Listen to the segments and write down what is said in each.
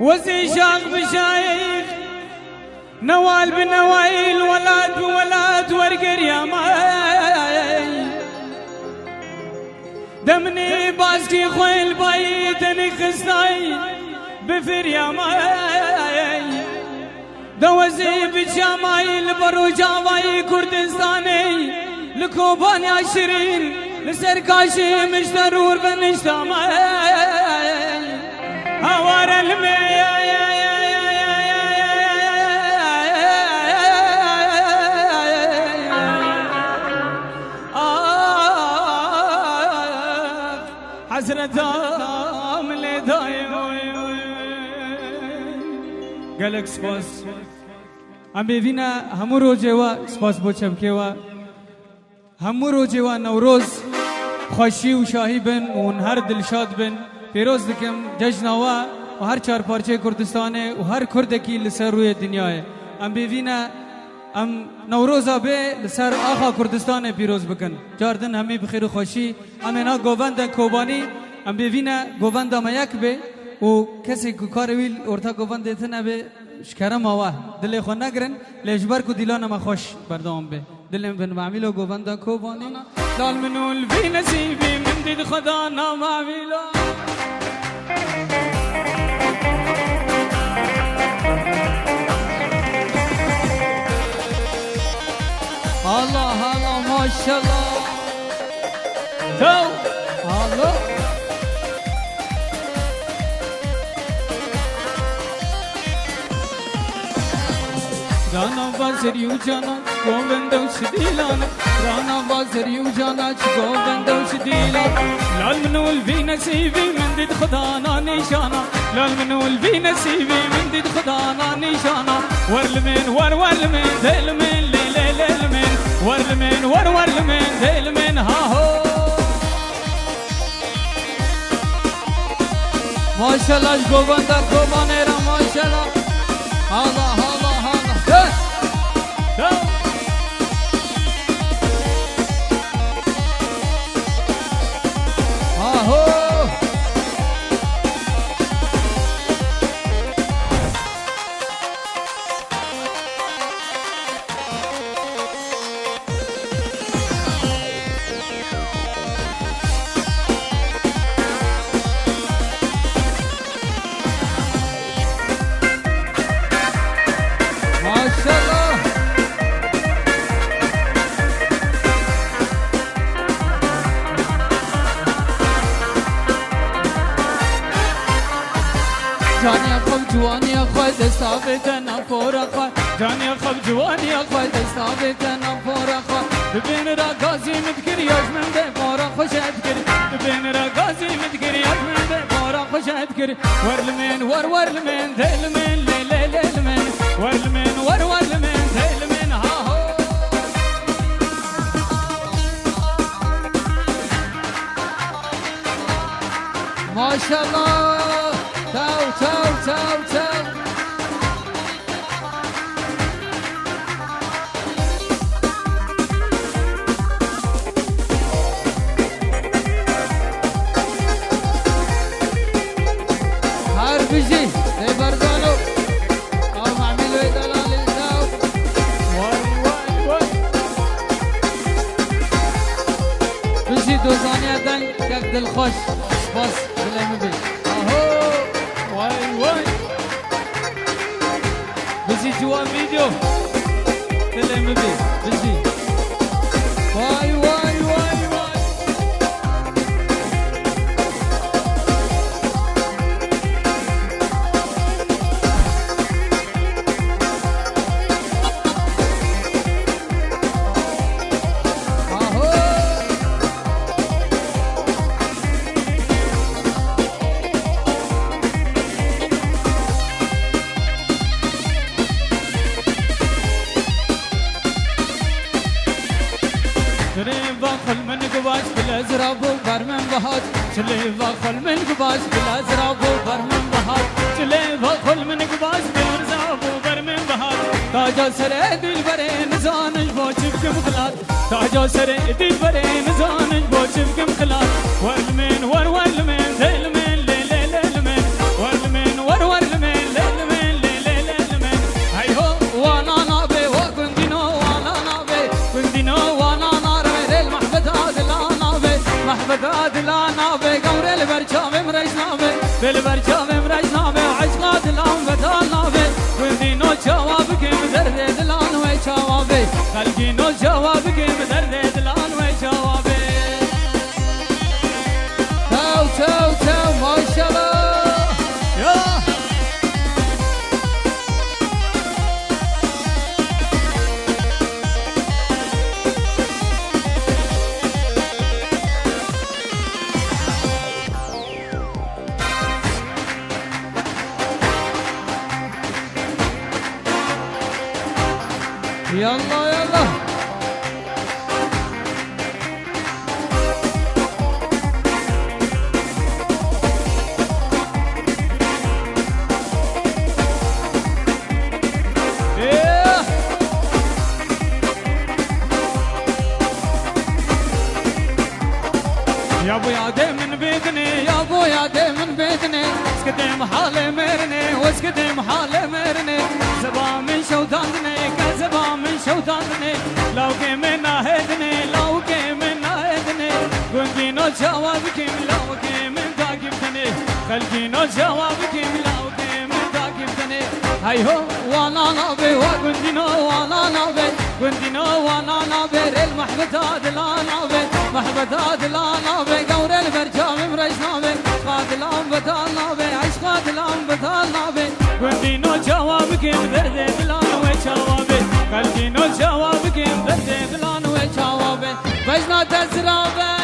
وزي شاق بشايخ نوال بنوايل ولاد بولاد ورقر يا ماي دمني باسكي خويل بايدني خستاي بفر يا ماي دوزي بشمايل برو جاواي كردستاني لكوبان يا شيرين لسركاشي مش ضرور بنشتامي هوار المي حسرتها من اللي دايم قالك سپاس ام ببینه همو روزه و سپاس بوچم که و همو روزه و نوروز خوشی و شاهی بن و هر دلشاد بن پیروز دکم جشن و هر چار پارچه کردستانه و هر کردکی لسر روی دنیاه ام ببینه ام نوروزا به لسر آخا کردستان پیروز بکن جاردن همی بخیر و خوشی امینا گووند کوبانی ام ببینه گووند ما یک به و کسی که کار ویل ارتا گووند دیتنه به شکرم آوه دل خو نگرن لیجبر کو دیلان ما خوش بردام به دلم بن معمیلو گووند کوبانی لال منول بی نصیبی من دید خدا نامعمیلو الله الله ما شاء الله تو الله رانا بازری و جانا گووندو شدیلانا رانا بازری و جانا گووندو شدیلانا لال منول بی نصیبی من دید خدا نا نشانا لال منول بی نصیبی من دید خدا نا نشانا ورلمن ورلمن دلمن للمن ورلمن ورلمن دلمن ها هو ما شاء الله گووندا کوبانه ما شاء الله الله الله الله ها هو جانی خوب جوانی خواه دستاویت نپورا خواه جانی خوب جوانی خواه دستاویت نپورا خواه دبین را گازی مدگریاش من ده پارا خوشت کری دبین را گازی مدگریاش من ده پارا خوشت کری ورلمن ورلمن دلمن للمن ورلمن ورلمن دلمن ها هو ما شاء الله تو هر بيجي ای بردانو او معملو دلال تو وای بيجي دوزانيا دن یک دل خوش باس بلای بی وای بزی جوان ویدیو دلم بی بزی وای وای وای وای باخل من قباش بالازراب وبرمن بهات شلي باخل من قباش بالازراب وبرمن بهات شلي باخل من قباش بالازراب وبرمن بهات تاجا سرد البرين زانج بوشف كم خلات تاجا سرد البرين زانج بوشف كم خلات ورلمن ورلمن دلمن للمن ورلمن ورلمن بالبرشام مرجنامه بالبرشام مرجنامه عشقات الان بتالنامه ودينو جوابك مدرد الان وجوابي خلقينو جوابك مدرد الان وجوابي تو ما شاء الله يا يلا يلا يا ابو يا دي من بيتني يا ابو يا دي من بيتني اسكتم حالي مرني واسكتم حالي مرني زبا من شوطانني كزبا من شوطانني لو كي من ناهدني لو كي من ناهدني قندينو جوابك لو كي من داقبتني خلقينو جوابك لو كي من داقبتني هاي هو وانا نابي وقندينو وانا نابي قندينو وانا نابي المحبتات لا نابي محبتات لا نابي قور البرجام مرجنامي قاد الان بتال نابي عشقات الان بتال نابي قندينو جوابك مدرد الان وجوابي قلبينو جوابك مدرد الان وجوابي بجنا تزرابه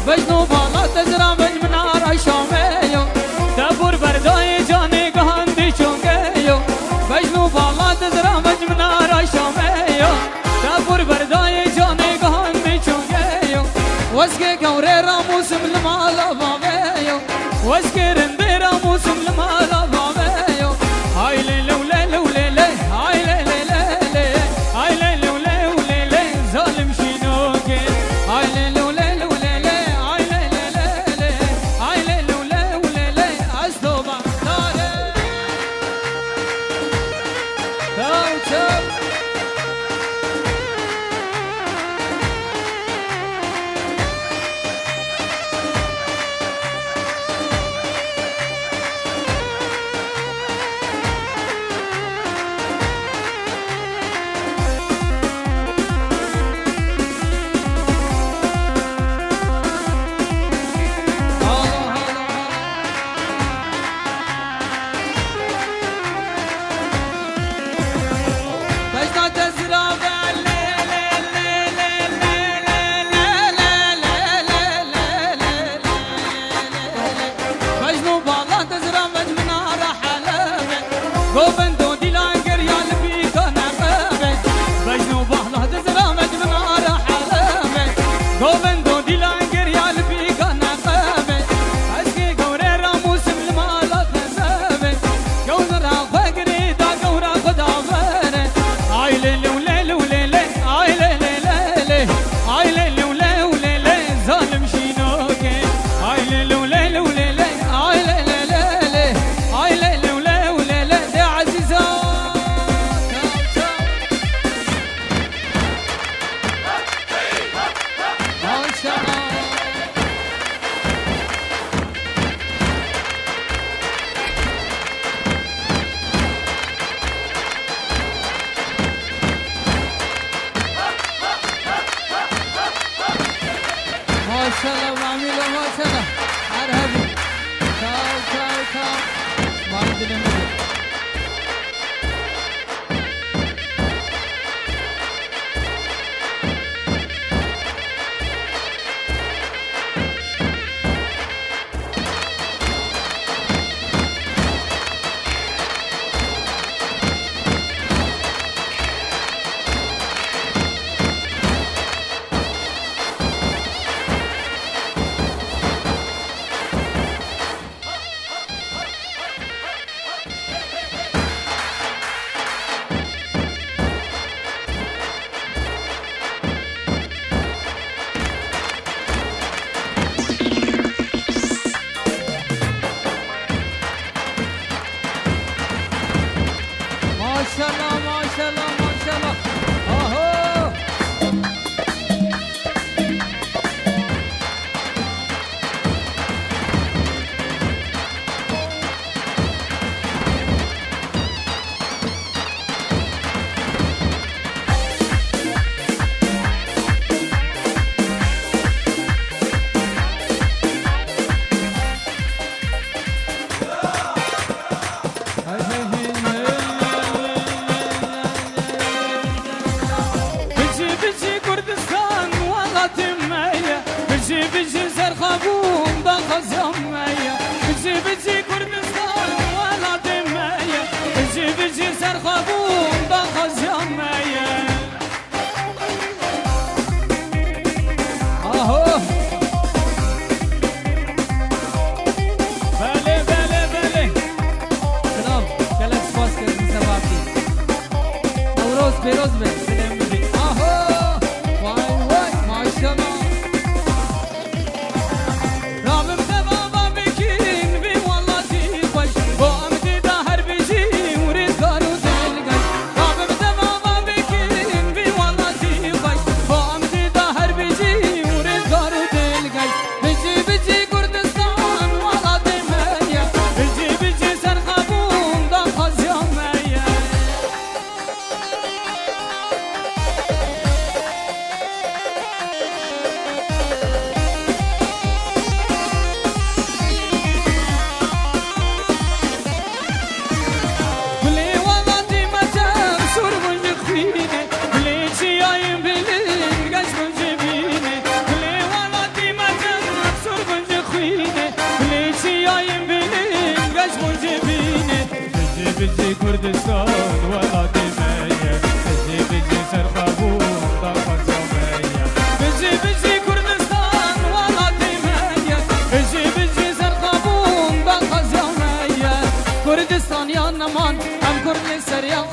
بجنو بالا تزرا بج منار شاميو دبور برداي جاني گاندي چونگيو بجنو بالا تزرا بج منار شاميو دبور برداي جاني گاندي چونگيو واسكي گوري راموسم المالا بابيو واسكي رندي راموسم المالا بابيو هاي ليلو ليلو ليلي هاي ليلي ليلي هاي ليلو ليلو ليلي ظالم شينوكي هاي ليلو ليلو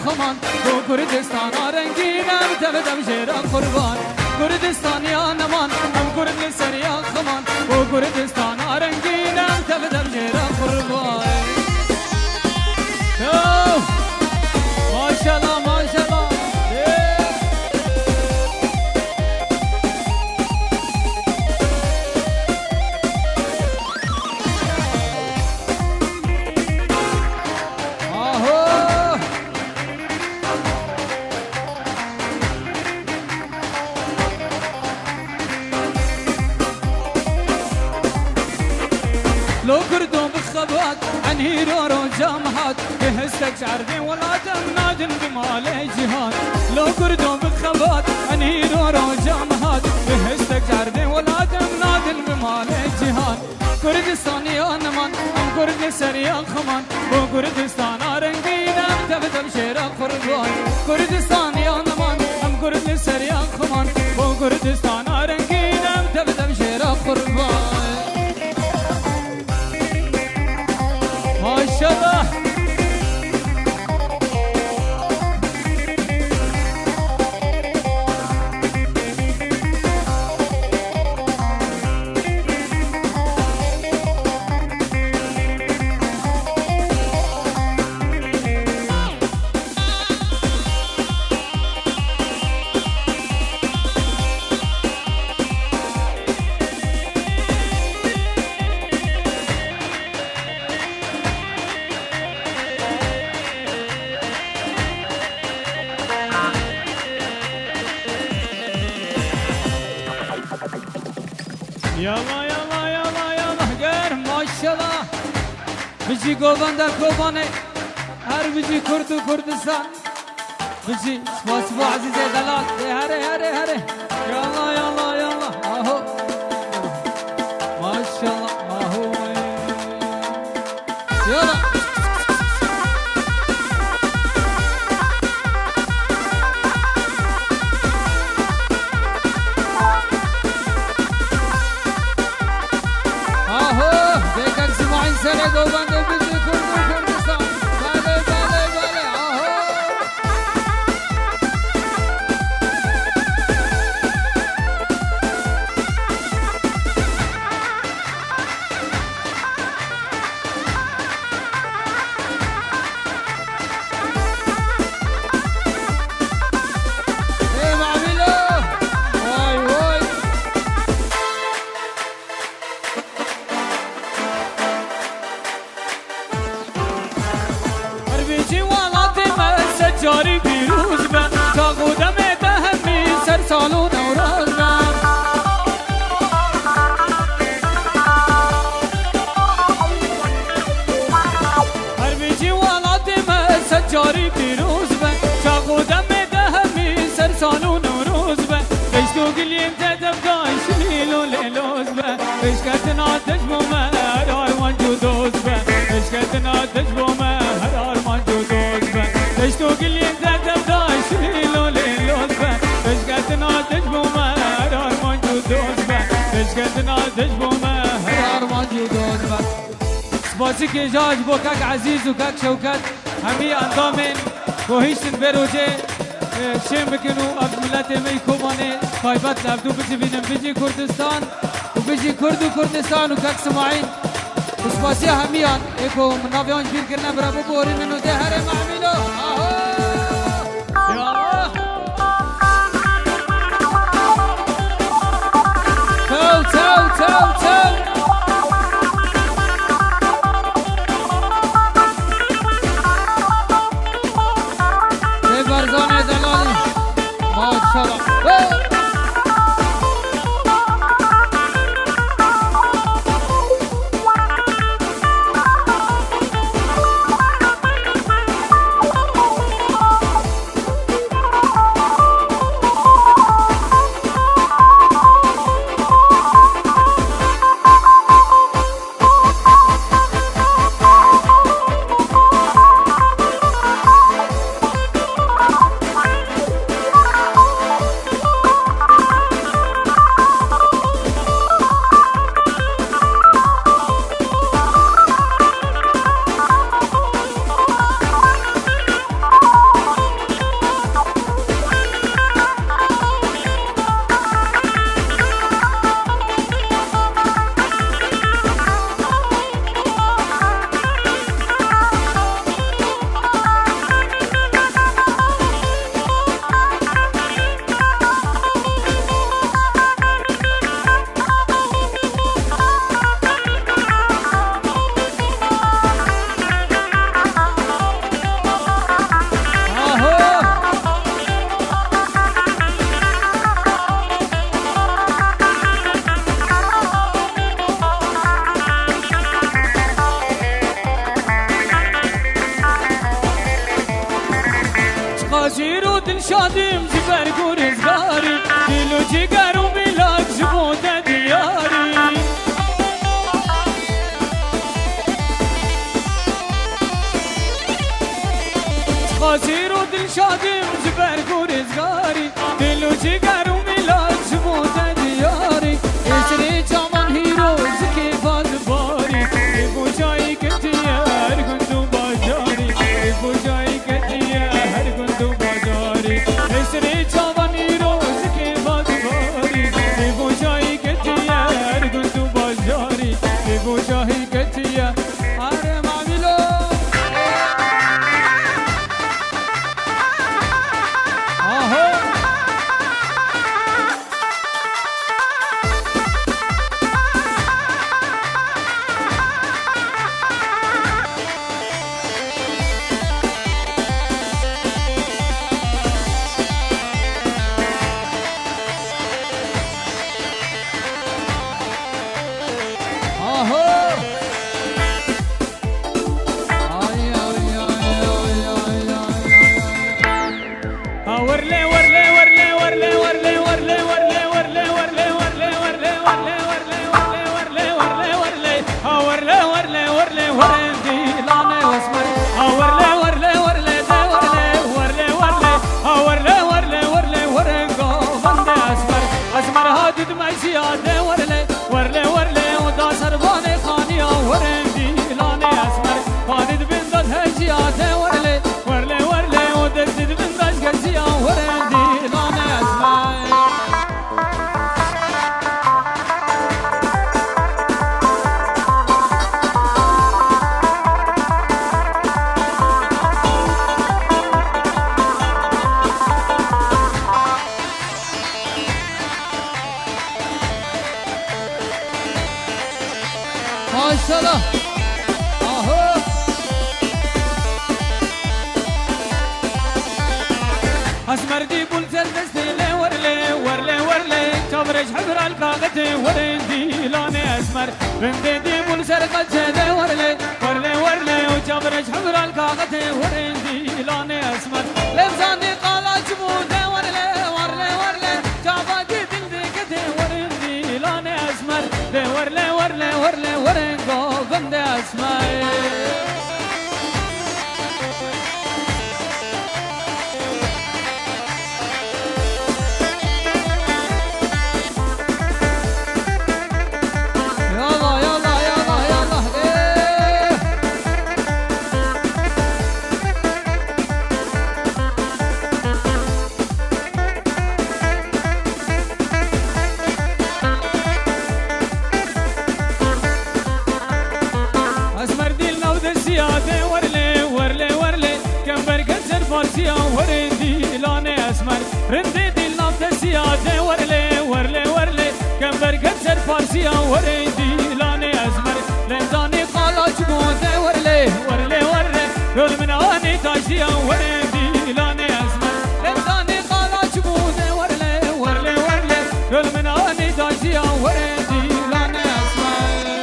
خمان بو کردستان رنگینم دم شیران قربان کردستانیان امان هم کرد سریان خمان بو کردستان رنگینم دم شیران قربان ماشاءالله ماشاءالله لو كردوا بخبات عن هيرو جامحات بهستك شعردين ولا تمنادن بمال جهاد لو كردوا بخبات عن هيرو جامحات بهستك شعردين ولا تمنادن بمال جهاد كردستاني انا من ام كرد سريان خمان بو كردستان رنگينا تبدم شير قربان كردستاني انا من ام كرد سريان خمان بو كردستان رنگينا تبدم شير قربان ما شاء الله يلا يلا يلا يلا غير ما شاء الله بيجي قوبان در قوبانه هر بيجي كردو كردستان بيجي سباسبو عزيزي دلال هره هره هره يلا يلا يلا اهو ما شاء الله اهو يلا سنة قوبان دي بيجي كردو كردستان بالي بالي بالي اهو ايه معملو واي واي جاری پیروز به تا قدم بهمی سر سال و نوروز به هر بیجی والات مسد جاری پیروز به تا قدم بهمی سر سال و نوروز به بشتو گلیم تدب داشت لیلو لیلوز به بشکتنا تجمو هر آرمان جودوز به بشکتنا تجمو هر آرمان جودوز به بشتو گلیم تدب داشت لیلو لیلوز به بشکتنا تجمو هر آرمان جودوز به بشکتنا تجمو هر آرمان جودوز به سپاسی که جاج بو کک عزیز و کک شوکت همی اندامین و هیچتن بروجه شیم بکنو اب ملت می کومانه تایبت لبدو بجی بینم بجی کردستان و بجی کرد و کردستان و کک سماعین سپاسی همیان ایکو منابیان بیر کرنه برا ببوری منو ده هر معمیلو آهو یا الله تو تو تو تو برزان دلالی ماشاءالله جگر و میلاد جبوده دیاری خاطر و دل شادیم جبر گورزگاری دل و جگر و میلاد جبوده دیاری اسری جامان هیروز که باد باری ای بوجایی کتیه هر گندو بازاری ای بوجایی کتیه هر گندو بازاری اسری جامان هیروز که باد باری ای بوجایی کتیه هر گندو بازاری ای بوجایی کتیه آره مامیلو اسمردي بول سلسلة ورلي ورلي ورلي تبرج حبر الكاغتي ورندي لوني اسمر رندي بول سرقة ورلي ورلي ورلي وتبرج حبر الكاغتي ورندي لوني اسمر لمزاني قالا جبودة ورلي ورلي ورلي تاباقي دلدي كتي ورندي لوني اسمر ورلي ورلي ورلي ورنقو بندي اسمر رندي دي النبض سيادة ورلي ورلي ورلي كم برقد سر فارسيا ورندي لاني أزمر لنداني قالا جبوده ورلي ورلي ورلي رول من آني تاجيا ورندي لاني أزمر لنداني قالا جبوده ورلي ورلي ورلي رول من آني تاجيا ورندي لاني أزمر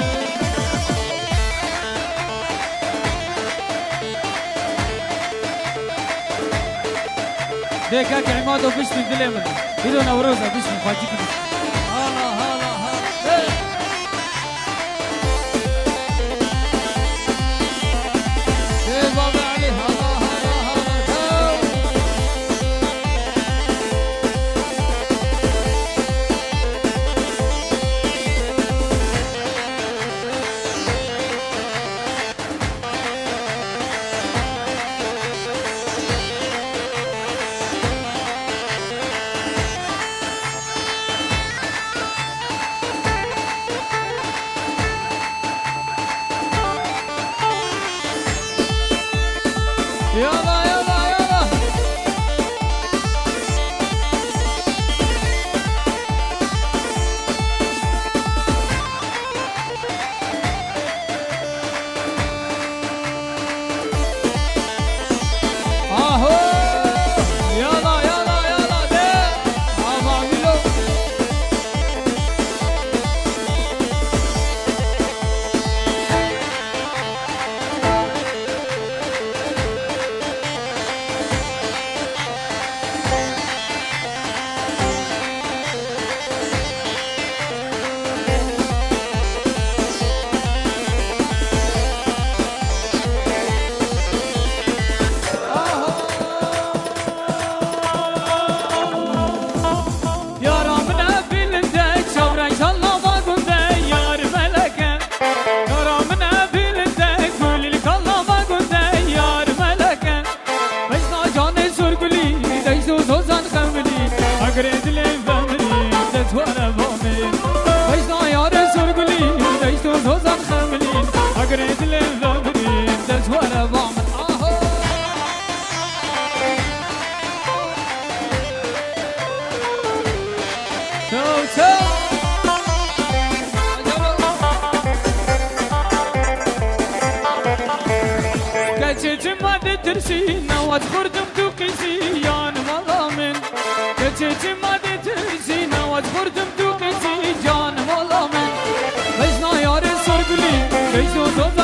ديكا كعماد وبشتي دليمن إذا نوروزة بشتي فاجيك هلا هلا هلا إيه بابا علي هلا هلا هلا يلا يلا يلا اهو يلا يلا يلا ده عمالو ترسی نواز خوردم تو قیزی جان مولا من کچه ماده ترسی نواز خوردم تو قیزی جان مولا من بجنا یار سرگلی بجنا